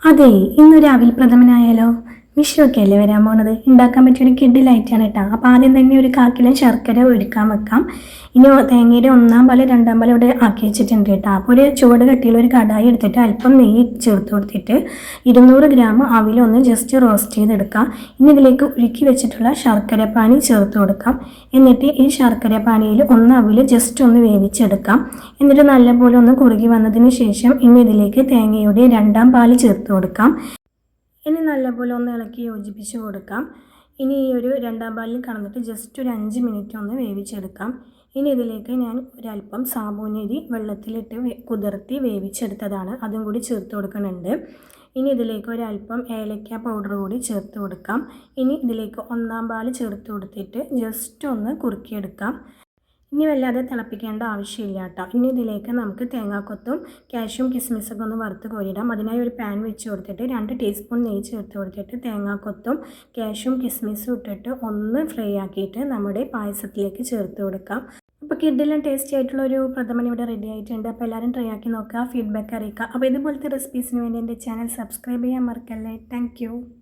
അതെ, ഇന്നൊരു അവിൽ പ്രഥമനായാലോ? വിഷുവൊക്കെ അല്ലേ വരാൻ പോണത്. ഉണ്ടാക്കാൻ പറ്റിയൊരു കിഡിലായിട്ടാണ് കേട്ടോ. അപ്പോൾ ആദ്യം തന്നെ ഒരു 1/4 കിലോ ശർക്കര ഒരുക്കാൻ വെക്കാം. ഇനി തേങ്ങയുടെ ഒന്നാം പാല് രണ്ടാം പാല് ഇവിടെ ആക്കി വെച്ചിട്ടുണ്ട് കേട്ടോ. അപ്പോൾ ഒരു ചുവട് കട്ടിയുള്ള ഒരു കടായി എടുത്തിട്ട് അല്പം നെയ്യ് ചേർത്ത് കൊടുത്തിട്ട് 200 ഗ്രാം അവിലൊന്ന് ജസ്റ്റ് റോസ്റ്റ് ചെയ്തെടുക്കാം. ഇനി ഇതിലേക്ക് ഉരുക്കി വെച്ചിട്ടുള്ള ശർക്കര പാനി ചേർത്ത് കൊടുക്കാം. എന്നിട്ട് ഈ ശർക്കര പാനിയിൽ ഒന്ന് അവിൽ ജസ്റ്റ് ഒന്ന് വേവിച്ചെടുക്കാം. എന്നിട്ട് നല്ലപോലെ ഒന്ന് കുറുകി വന്നതിന് ശേഷം ഇനി ഇതിലേക്ക് തേങ്ങയുടെ രണ്ടാം പാല് ചേർത്ത് കൊടുക്കാം. ഇനി നല്ലപോലെ ഒന്ന് ഇളക്കി യോജിപ്പിച്ച് കൊടുക്കാം. ഇനി ഈ ഒരു രണ്ടാം പാലിൽ കടന്നിട്ട് ജസ്റ്റ് ഒരു 5 മിനിറ്റ് ഒന്ന് വേവിച്ചെടുക്കാം. ഇനി ഇതിലേക്ക് ഞാൻ ഒരല്പം സാബൂനരി വെള്ളത്തിലിട്ട് കുതിർത്തി വേവിച്ചെടുത്തതാണ്, അതും കൂടി ചേർത്ത് കൊടുക്കുന്നുണ്ട്. ഇനി ഇതിലേക്ക് ഒരല്പം ഏലക്ക പൗഡർ കൂടി ചേർത്ത് കൊടുക്കാം. ഇനി ഇതിലേക്ക് ഒന്നാം പാല് ചേർത്ത് കൊടുത്തിട്ട് ജസ്റ്റ് ഒന്ന് കുറുക്കിയെടുക്കാം. ഇനി വല്ലാതെ തിളപ്പിക്കേണ്ട ആവശ്യമില്ല കേട്ടോ. ഇനി ഇതിലേക്ക് നമുക്ക് തേങ്ങാക്കൊത്തും കാഷ്യൂം കിസ്മിസൊക്കെ ഒന്ന് വറുത്ത് കോരിയിടാം. അതിനായി ഒരു പാൻ വെച്ച് കൊടുത്തിട്ട് 2 ടീസ്പൂൺ നെയ്യ് ചേർത്ത് കൊടുത്തിട്ട് തേങ്ങാക്കൊത്തും കാഷ്യൂം കിസ്മിസും ഇട്ടിട്ട് ഒന്ന് ഫ്രൈ ആക്കിയിട്ട് നമ്മുടെ പായസത്തിലേക്ക് ചേർത്ത് കൊടുക്കാം. അപ്പോൾ കിഡിലും ടേസ്റ്റി ആയിട്ടുള്ള ഒരു പ്രഥമൻ ഇവിടെ റെഡി ആയിട്ടുണ്ട്. അപ്പോൾ എല്ലാവരും ട്രൈ ആക്കി നോക്കുക, ഫീഡ്ബാക്ക് അറിയിക്കുക. അപ്പോൾ ഇതുപോലത്തെ റെസിപ്പീസിന് വേണ്ടി എൻ്റെ ചാനൽ സബ്സ്ക്രൈബ് ചെയ്യാൻ മറക്കല്ലേ. താങ്ക്